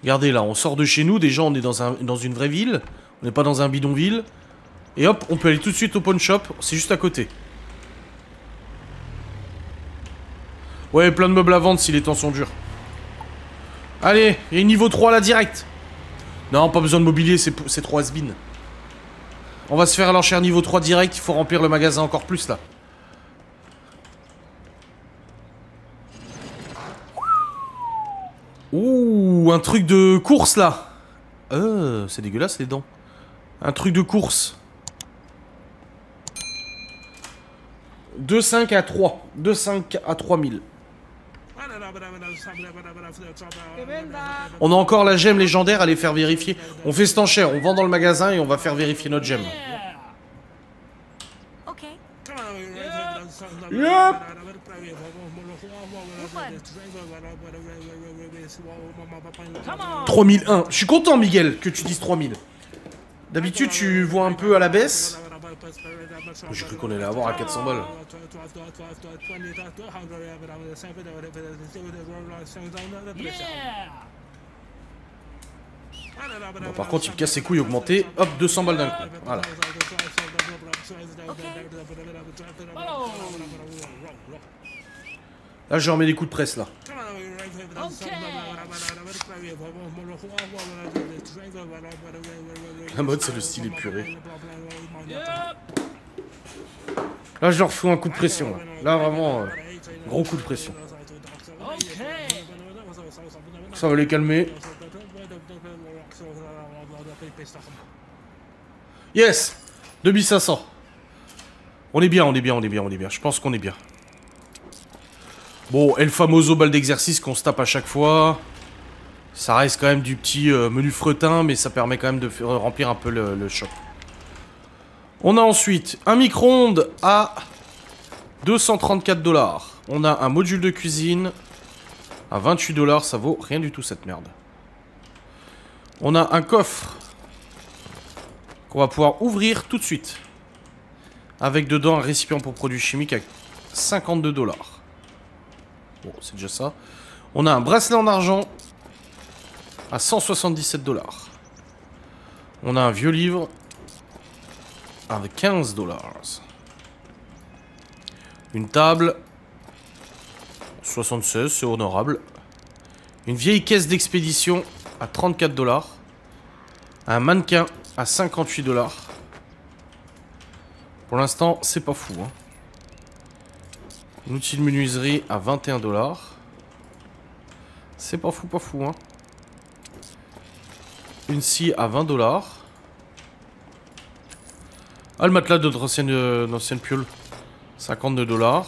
Regardez là, on sort de chez nous, déjà on est dans une vraie ville. On n'est pas dans un bidonville. Et hop, on peut aller tout de suite au pawn shop, c'est juste à côté. Ouais, plein de meubles à vendre si les temps sont durs. Allez, il y a une niveau 3 là direct. Non, pas besoin de mobilier, c'est trop has-been. On va se faire l'enchère niveau 3 direct, il faut remplir le magasin encore plus là. Ouh, un truc de course là. C'est dégueulasse les dents. Un truc de course. 2,5 à 3. 2,5 à 3000. On a encore la gemme légendaire à les faire vérifier. On fait cette enchère, on vend dans le magasin et on va faire vérifier notre gemme. Yep. 3001. Je suis content, Miguel, que tu dises 3000. D'habitude, tu vois un peu à la baisse. J'ai cru qu'on allait avoir à 400 balles. Bon, par contre, il me casse ses couilles augmentées. Hop, 200 balles d'un coup. Voilà. Là, je remets des coups de presse, là. La mode, c'est le style épuré. Là, je leur fous un coup de pression. Là, vraiment, gros coup de pression. Ça va les calmer. Yes, 2500. On est bien, on est bien, on est bien, on est bien. Je pense qu'on est bien. Bon, El Famoso balle d'exercice qu'on se tape à chaque fois. Ça reste quand même du petit menu fretin, mais ça permet quand même de remplir un peu le shop. On a ensuite un micro-ondes à 234 $. On a un module de cuisine à 28 $. Ça vaut rien du tout cette merde. On a un coffre qu'on va pouvoir ouvrir tout de suite. Avec dedans un récipient pour produits chimiques à 52 $. Bon, c'est déjà ça. On a un bracelet en argent à 177 $. On a un vieux livre avec 15 $. Une table 76, c'est honorable. Une vieille caisse d'expédition à 34 $. Un mannequin à 58 $. Pour l'instant, c'est pas fou. Hein. Un outil de menuiserie à 21 $. C'est pas fou, hein. Une scie à 20 $. Ah, le matelas de notre ancienne piole. 52 $.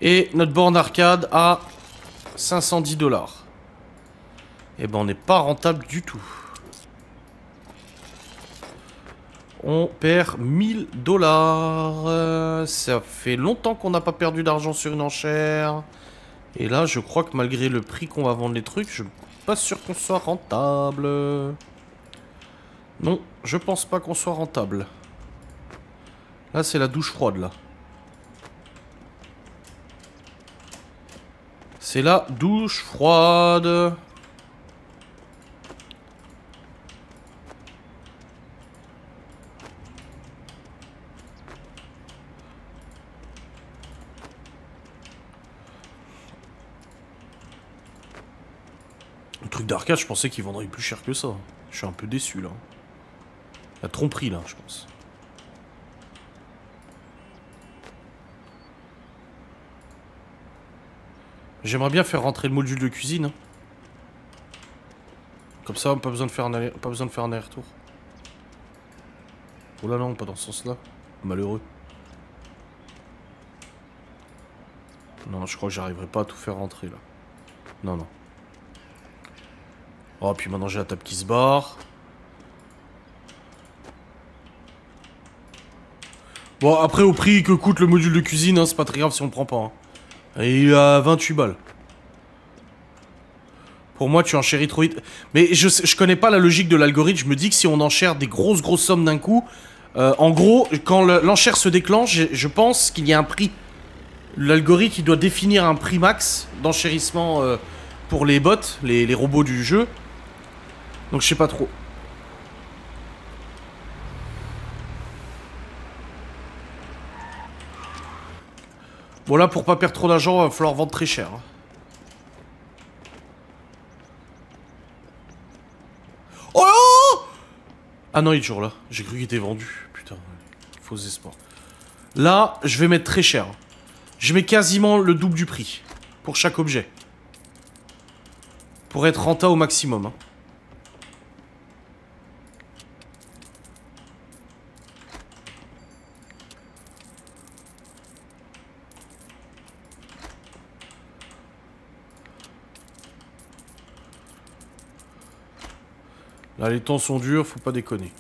Et notre borne arcade à 510 $. Et ben, on n'est pas rentable du tout. On perd 1000 $. Ça fait longtemps qu'on n'a pas perdu d'argent sur une enchère. Et là, je crois que malgré le prix qu'on va vendre les trucs, je suis pas sûr qu'on soit rentable. Non, je pense pas qu'on soit rentable. Là, c'est la douche froide, là. C'est la douche froide. Le truc d'arcade, je pensais qu'il vendrait plus cher que ça. Je suis un peu déçu, là. La tromperie, là, je pense. J'aimerais bien faire rentrer le module de cuisine. Hein. Comme ça, pas besoin de faire un aller-retour. Oh là non, pas dans ce sens-là. Malheureux. Non, je crois que j'arriverai pas à tout faire rentrer, là. Non, non. Oh, puis maintenant j'ai la table qui se barre. Bon, après, au prix que coûte le module de cuisine, hein, c'est pas très grave si on le prend pas. Hein. Et il a 28 balles. Pour moi, tu enchéris trop vite. Mais je connais pas la logique de l'algorithme. Je me dis que si on enchère des grosses sommes d'un coup... en gros, quand l'enchère se déclenche, je pense qu'il y a un prix. L'algorithme, il doit définir un prix max d'enchérissement pour les bots, les robots du jeu. Donc je sais pas trop. Bon là, pour pas perdre trop d'argent, il va falloir vendre très cher. Oh non! Ah non, il est toujours là. J'ai cru qu'il était vendu. Putain, faux espoir. Là, je vais mettre très cher. Je mets quasiment le double du prix. Pour chaque objet. Pour être rentable au maximum. Hein. Là, les temps sont durs, faut pas déconner.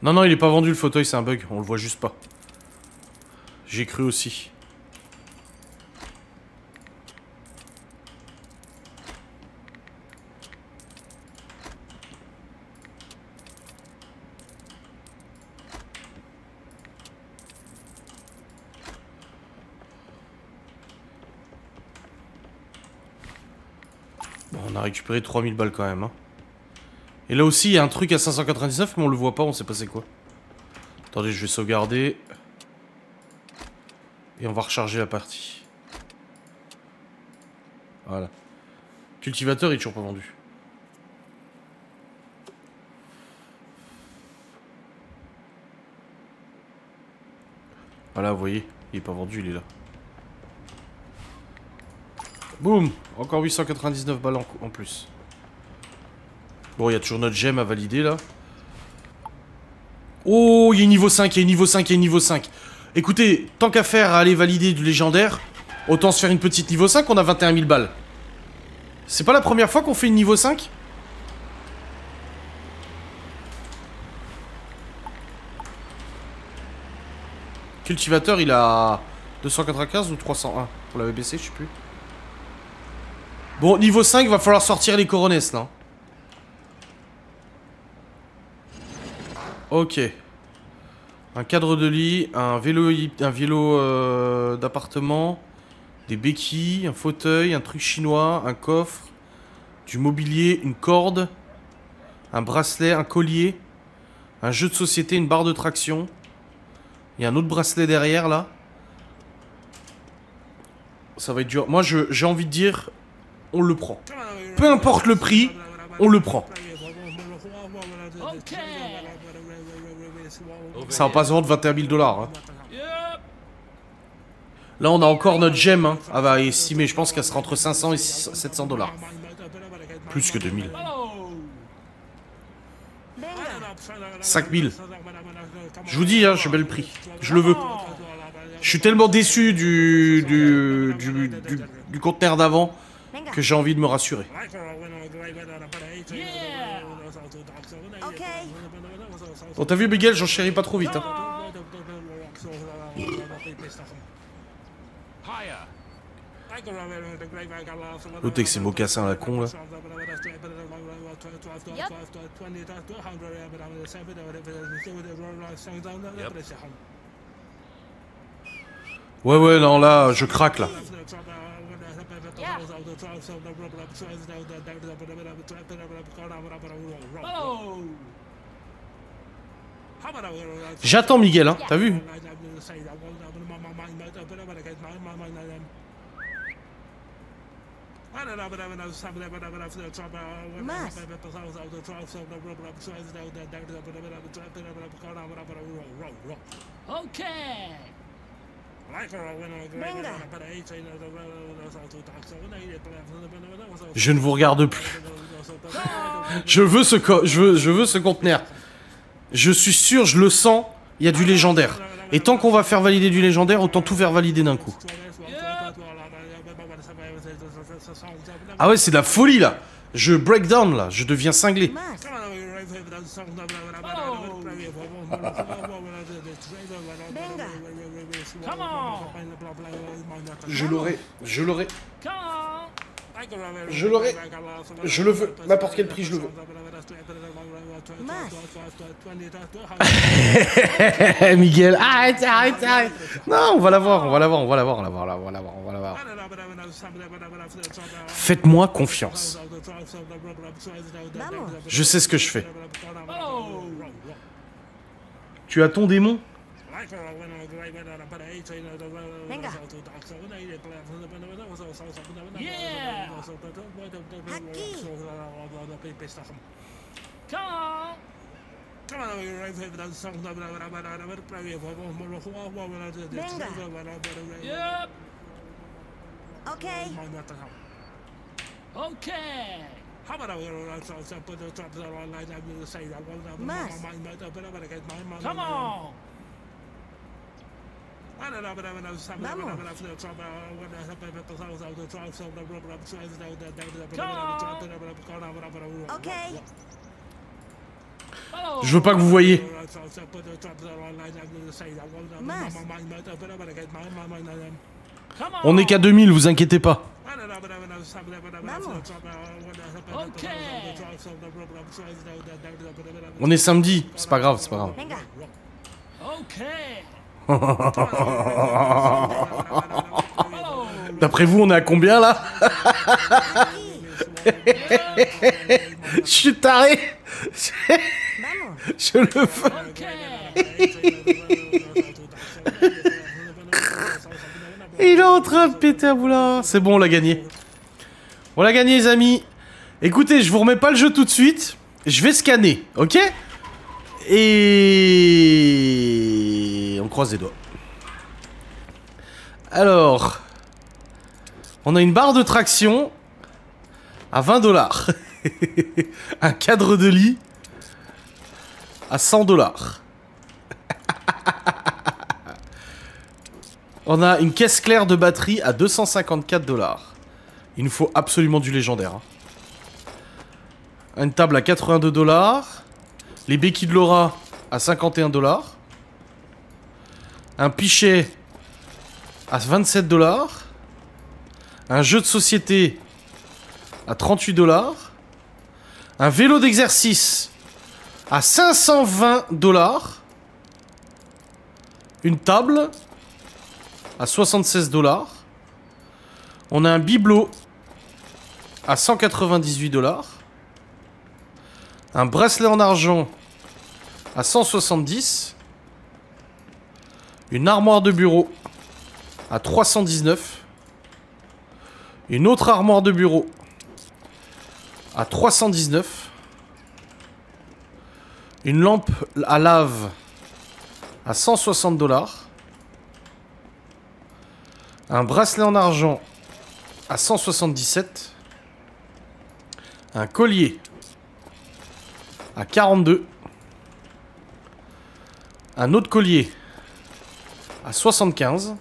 Non, non, il est pas vendu le fauteuil, c'est un bug. On le voit juste pas. J'ai cru aussi. Bon, on a récupéré 3000 balles quand même. Hein. Et là aussi, il y a un truc à 599, mais on le voit pas, on sait pas c'est quoi. Attendez, je vais sauvegarder. Et on va recharger la partie. Voilà. Cultivateur, il est toujours pas vendu. Voilà, vous voyez, il est pas vendu, il est là. Boum! Encore 899 balles en plus. Bon, il y a toujours notre gemme à valider, là. Oh, il y a niveau 5, il y a niveau 5, il y a niveau 5. Écoutez, tant qu'à faire à aller valider du légendaire, autant se faire une petite niveau 5, on a 21 000 balles. C'est pas la première fois qu'on fait une niveau 5? Cultivateur, il a 295 ou 301. Pour la BBC, je sais plus. Bon, niveau 5, va falloir sortir les coronesses, là. Ok. Un cadre de lit, un vélo d'appartement, des béquilles, un fauteuil, un truc chinois, un coffre, du mobilier, une corde, un bracelet, un collier, un jeu de société, une barre de traction. Il y a un autre bracelet derrière, là. Ça va être dur. Moi, j'ai envie de dire, on le prend. Peu importe le prix, on le prend. Ça va pas se vendre 21 000 $. Hein. Là, on a encore notre gemme. Hein. Ah bah, estimée, je pense qu'elle sera entre 500 et 700 $. Plus que 2000. 5000. Je vous dis, hein, je mets le prix. Je le veux. Je suis tellement déçu du conteneur d'avant que j'ai envie de me rassurer. Bon, t'as vu, Miguel, j'en chéris pas trop vite. Hein. L'autre avec ses mocassins à la con, là. Ouais, ouais, non, là, je craque, là. J'attends Miguel, hein, t'as vu? Ok. Je ne vous regarde plus. Je veux ce conteneur. Je suis sûr, je le sens, il y a du légendaire. Et tant qu'on va faire valider du légendaire, autant tout faire valider d'un coup. Ah ouais, c'est de la folie là. Je break down là, je deviens cinglé. Je l'aurai, je l'aurai. Je l'aurai. Je le veux. N'importe quel prix, je le veux. Miguel, arrête, arrête, arrête. Non, on va l'avoir, on va l'avoir, on va l'avoir, on va l'avoir, on va l'avoir, on va l'avoir. Faites-moi confiance. Je sais ce que je fais. Tu as ton démon? Venga. Yeah. Aquí. Come on. Venga. Yep. Okay. Okay. Más. Come on. Okay. Je veux pas que vous voyez. Más. Come on. On est qu'à 2000, vous inquiétez pas. Okay. On est samedi, c'est pas grave, c'est pas grave. Venga. Okay. D'après vous, on est à combien là? Aquí. Je suis taré. Vamos. Je le veux. Il est en train de péter à boulard. C'est bon, on l'a gagné. On l'a gagné, les amis. Écoutez, je vous remets pas le jeu tout de suite. Je vais scanner, ok? Et... on croise les doigts. Alors... on a une barre de traction à 20 $. Un cadre de lit à 100 $. On a une caisse claire de batterie à 254 $. Il nous faut absolument du légendaire. Hein. Une table à 82 $. Les béquilles de Laura à 51 $. Un pichet à 27 $. Un jeu de société à 38 $. Un vélo d'exercice à 520 $. Une table à 76 $. On a un bibelot à 198 $. Un bracelet en argent à 170. Une armoire de bureau à 319. Une autre armoire de bureau à 319. Une lampe à lave à 160 $. Un bracelet en argent à 177. Un collier à 42. Un autre collier à 75.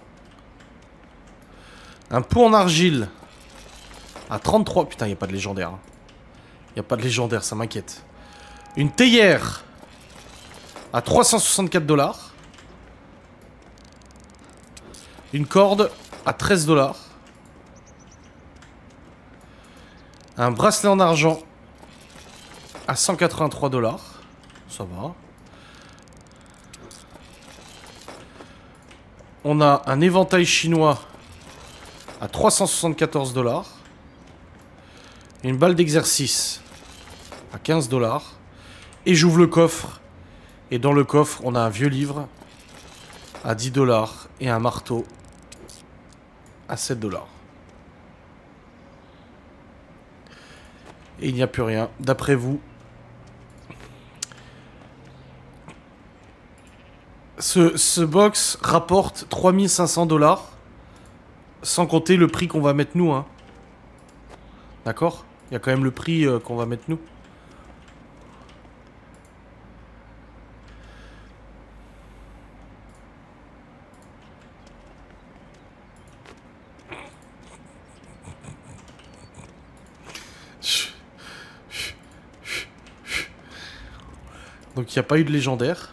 Un pot en argile à 33. Putain, il n'y a pas de légendaire. Il n'y a pas de légendaire, ça m'inquiète. Une théière à 364 $. Une corde à 13 $. Un bracelet en argent à 183 $. Ça va. On a un éventail chinois à 374 $. Une balle d'exercice à 15 $. Et j'ouvre le coffre. Et dans le coffre, on a un vieux livre à 10 $. Et un marteau à 7 $. Et il n'y a plus rien. D'après vous, ce box rapporte 3500 $. Sans compter le prix qu'on va mettre nous. Hein. D'accord? Il y a quand même le prix qu'on va mettre nous. Donc il n'y a pas eu de légendaire.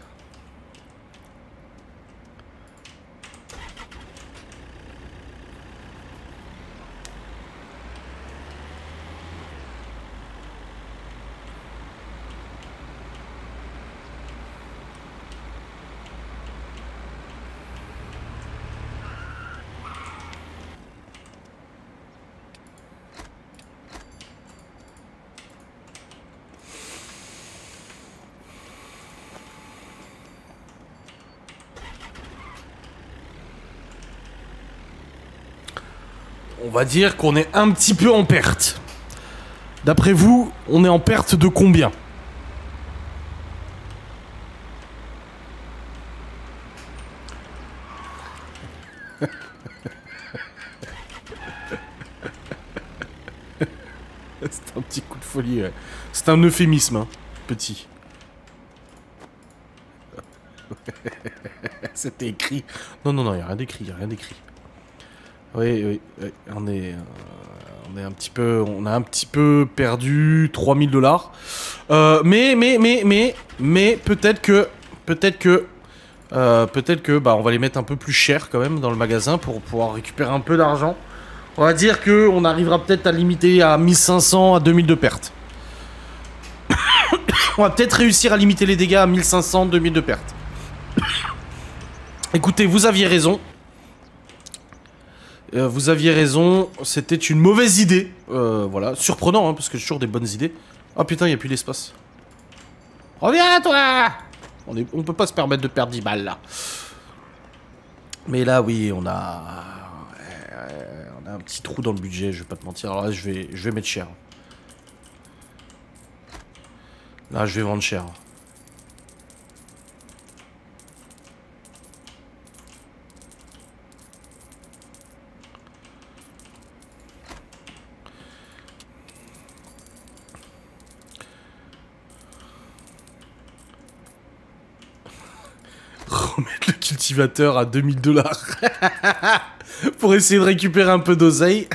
On va dire qu'on est un petit peu en perte. D'après vous, on est en perte de combien? C'est un petit coup de folie, ouais. C'est un euphémisme, hein, petit. C'était écrit. Non, non, non, il n'y a rien d'écrit, il n'y a rien d'écrit. Oui, oui, oui, on est un petit peu... On a un petit peu perdu 3000 $. Mais peut-être que... Peut-être que, bah, on va les mettre un peu plus cher quand même dans le magasin pour pouvoir récupérer un peu d'argent. On va dire que on arrivera peut-être à limiter à 1500 à 2000 de pertes. On va peut-être réussir à limiter les dégâts à 1500, 2000 de pertes. Écoutez, vous aviez raison. Vous aviez raison, c'était une mauvaise idée. Voilà, surprenant, hein, parce que j'ai toujours des bonnes idées. Oh putain, il n'y a plus d'espace. Reviens, toi! On peut pas se permettre de perdre 10 balles, là. Mais là, oui, on a un petit trou dans le budget, je vais pas te mentir. Alors là, je vais mettre cher. Là, je vais vendre cher. Remettre le cultivateur à 2000 $. Pour essayer de récupérer un peu d'oseille.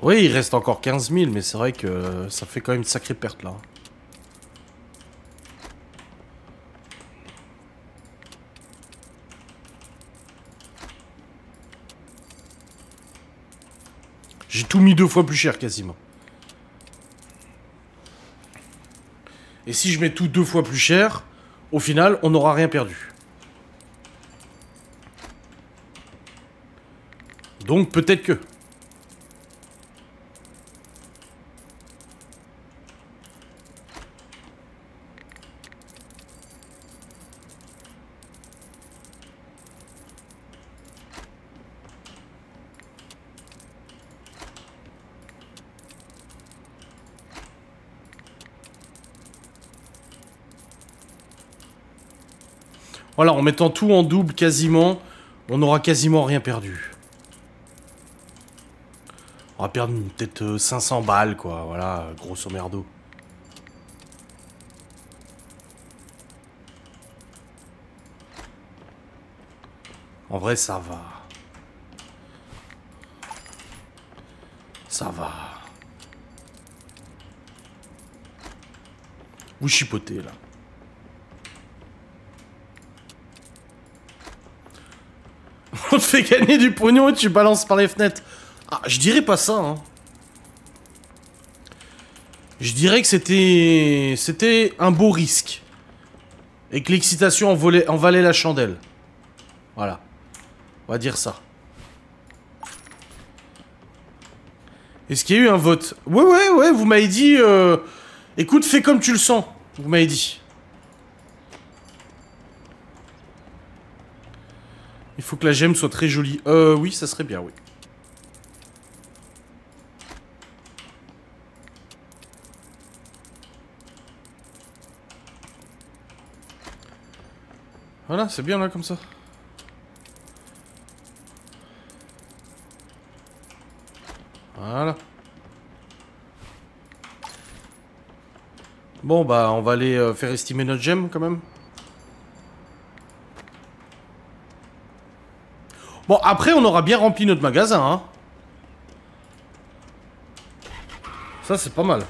Oui, il reste encore 15 000, mais c'est vrai que ça fait quand même une sacrée perte, là. J'ai tout mis 2 fois plus cher, quasiment. Et si je mets tout 2 fois plus cher, au final, on n'aura rien perdu. Donc, peut-être que... Voilà, en mettant tout en double quasiment, on n'aura quasiment rien perdu. On va perdre peut-être 500 balles, quoi, voilà, grosso merdo. En vrai, ça va. Ça va. Vous chipotez, là. On te fait gagner du pognon et tu balances par les fenêtres. Ah, je dirais pas ça, hein. Je dirais que c'était un beau risque. Et que l'excitation en valait la chandelle. Voilà. On va dire ça. Est-ce qu'il y a eu un vote? Ouais, vous m'avez dit... Écoute, fais comme tu le sens. Vous m'avez dit. Il faut que la gemme soit très jolie. Oui, ça serait bien, oui. Voilà, c'est bien là comme ça. Voilà. Bon, bah, on va aller faire estimer notre gemme quand même. Bon, après, on aura bien rempli notre magasin, hein. Ça, c'est pas mal.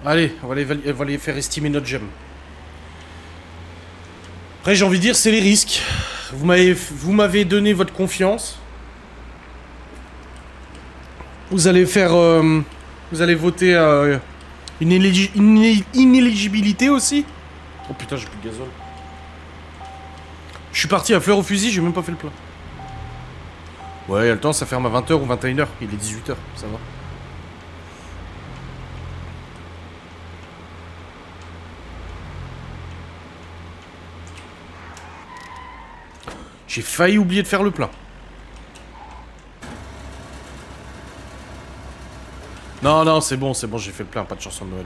Allez, on va les faire estimer notre gemme. Après, j'ai envie de dire, c'est les risques. Vous m'avez donné votre confiance. Vous allez faire... vous allez voter une inéligibilité aussi. Oh putain, j'ai plus de gazole. Je suis parti à fleur au fusil, j'ai même pas fait le plein. Ouais, il y a le temps, ça ferme à 20h ou 21h. Il est 18h, ça va. J'ai failli oublier de faire le plein. Non, non, c'est bon, j'ai fait le plein, pas de chanson de Noël.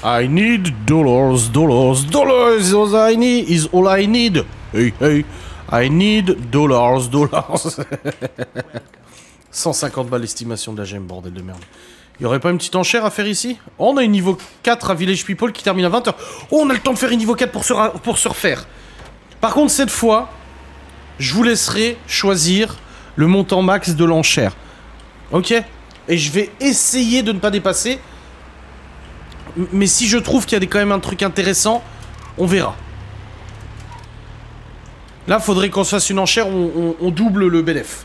I need dollars, dollars, dollars is all I need, is all I need. Hey, hey, I need dollars, dollars. 150 balles l'estimation de la gemme, bordel de merde. Il y aurait pas une petite enchère à faire ici? Oh, on a une niveau 4 à Village People qui termine à 20h. Oh, on a le temps de faire une niveau 4 pour se refaire. Par contre, cette fois, je vous laisserai choisir le montant max de l'enchère. Ok? Et je vais essayer de ne pas dépasser. Mais si je trouve qu'il y a quand même un truc intéressant, on verra. Là, faudrait qu'on se fasse une enchère où on double le BLF.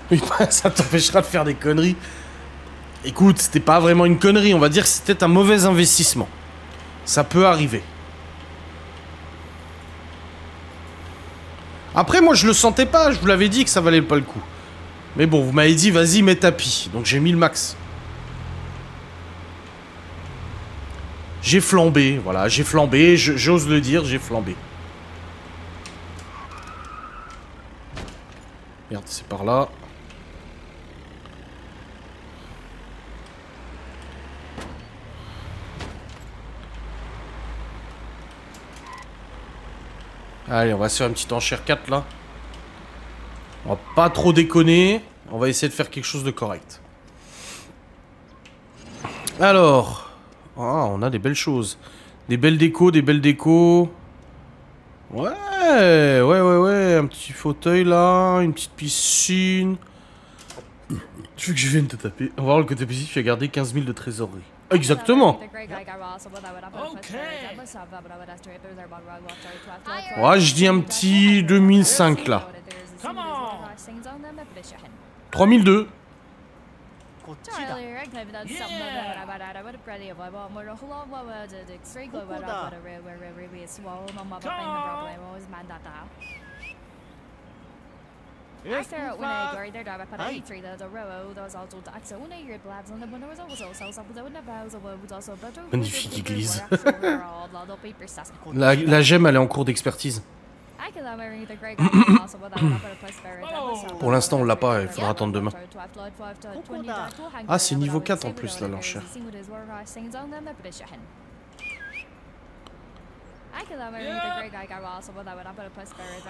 Oui, ça t'empêchera de faire des conneries. Écoute, c'était pas vraiment une connerie, on va dire que c'était un mauvais investissement. Ça peut arriver. Après, moi, je le sentais pas, je vous l'avais dit que ça valait pas le coup. Mais bon, vous m'avez dit, vas-y, mets tapis. Donc j'ai mis le max. J'ai flambé, voilà, j'ai flambé, j'ose le dire, j'ai flambé. Merde, c'est par là. Allez, on va se faire une petite enchère 4 là. On va pas trop déconner. On va essayer de faire quelque chose de correct. Alors. Ah, on a des belles choses. Des belles décos, des belles décos. Ouais, ouais. Un petit fauteuil là. Une petite piscine. Tu veux que je vienne te taper? On va voir le côté positif, tu as gardé 15 000 de trésorerie. Exactement. Ouais, je dis un petit 2005 là. 3002. Magnifique église. La gemme, elle est en cours d'expertise. Pour l'instant, on l'a pas, il faudra attendre demain. Ah, c'est niveau 4 en plus, là, l'enchère.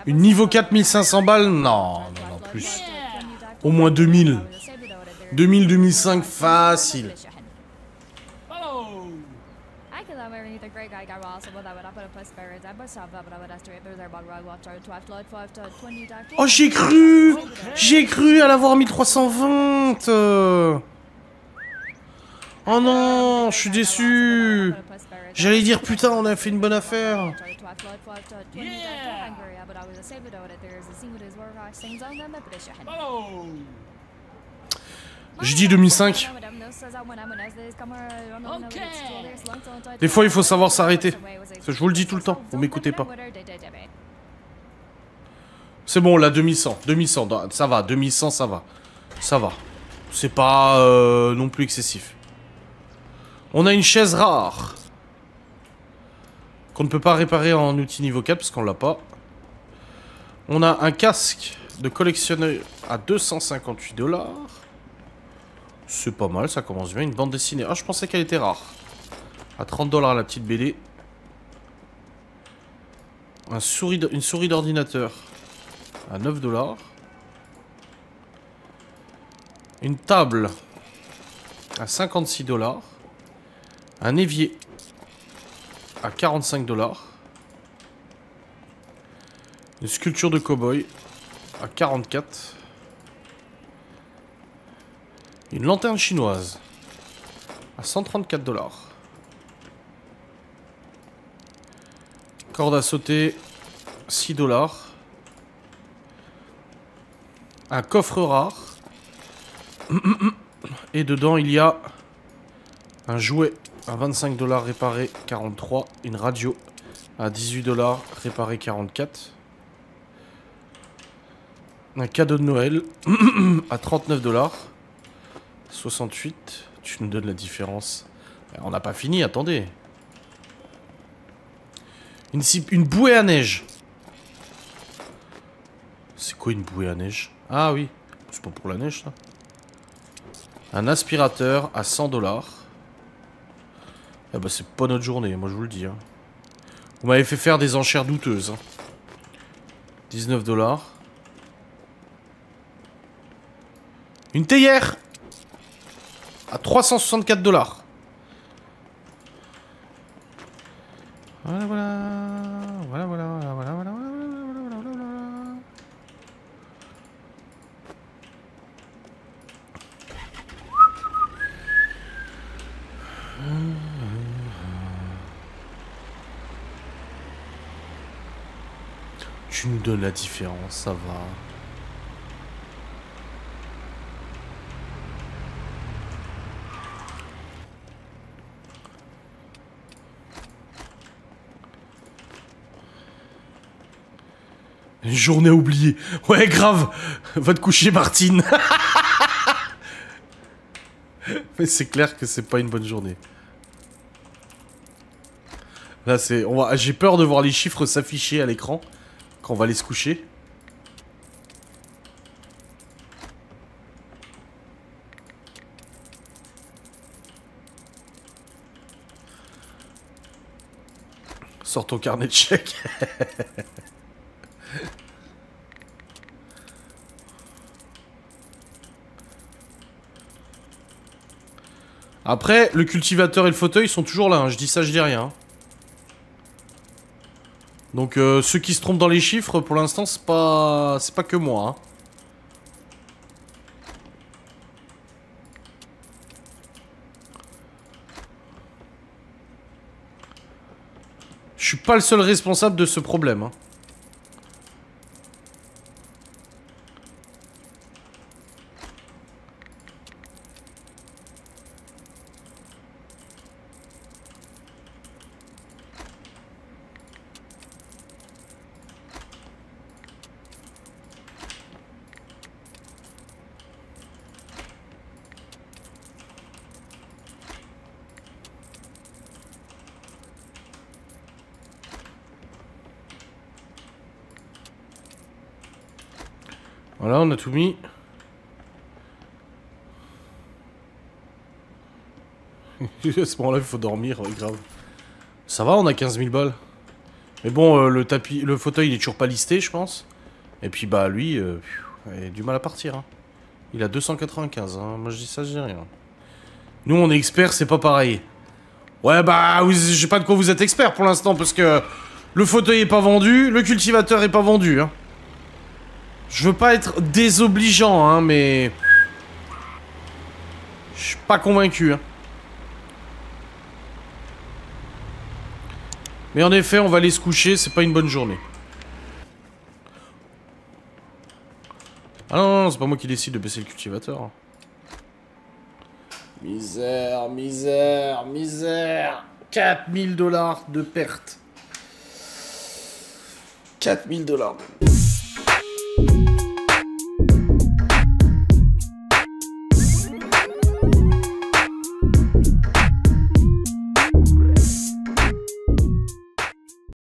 Une niveau 4, 1500 balles? Non, non, plus. Au moins 2000. 2000, 2005, facile. Oh, j'ai cru! J'ai cru à l'avoir 1320! Oh non, je suis déçu! J'allais dire, putain, on a fait une bonne affaire! Je dis 2005. Des fois, il faut savoir s'arrêter. Je vous le dis tout le temps, vous m'écoutez pas. C'est bon, là, 2100. 2100, ça va. 2100, ça va. Ça va. C'est pas non plus excessif. On a une chaise rare. Qu'on ne peut pas réparer en outil niveau 4 parce qu'on l'a pas. On a un casque de collectionneur à 258 $. C'est pas mal, ça commence bien. Une bande dessinée. Ah, je pensais qu'elle était rare. À 30 $ la petite BD. Une souris d'ordinateur à 9 $. Une table à 56 $. Un évier à 45 $. Une sculpture de cow-boy à 44. Une lanterne chinoise à 134 $. Corde à sauter 6 $. Un coffre rare. Et dedans il y a un jouet à 25 $ réparé 43. Une radio à 18 $ réparé 44. Un cadeau de Noël à 39 $. 68. Tu nous donnes la différence. On n'a pas fini, attendez. Une bouée à neige. C'est quoi une bouée à neige? Ah oui, c'est pas pour la neige ça. Un aspirateur à 100 $. Ah bah c'est pas notre journée, moi je vous le dis. Hein. Vous m'avez fait faire des enchères douteuses. Hein. 19 $. Une théière à 364 $. Voilà, voilà. Voilà, voilà, voilà, voilà, voilà, voilà, voilà. Tu nous donnes la différence, ça va. Une journée oubliée. Ouais, grave. Va te coucher, Martine. Mais c'est clair que c'est pas une bonne journée. Là, c'est... J'ai peur de voir les chiffres s'afficher à l'écran quand on va aller se coucher. Sors ton carnet de chèques. Après, le cultivateur et le fauteuil sont toujours là, hein. Je dis ça, je dis rien. Donc ceux qui se trompent dans les chiffres, pour l'instant, c'est pas que moi. Hein. Je suis pas le seul responsable de ce problème. Hein. Voilà, on a tout mis. À ce moment-là, il faut dormir, grave. Ça va, on a 15 000 balles. Mais bon, le fauteuil, il est toujours pas listé, je pense. Et puis, bah, lui, il a du mal à partir. Hein. Il a 295, hein. Moi, je dis ça, je dis rien. Nous, on est experts, c'est pas pareil. Ouais, bah, je sais pas de quoi vous êtes expert pour l'instant, parce que le fauteuil est pas vendu, le cultivateur est pas vendu, hein. Je veux pas être désobligeant, hein, mais... Je suis pas convaincu, hein. Mais en effet, on va aller se coucher, c'est pas une bonne journée. Ah non, non, c'est pas moi qui décide de baisser le cultivateur. Misère, misère, misère. 4 000 $ de perte. 4 000 $.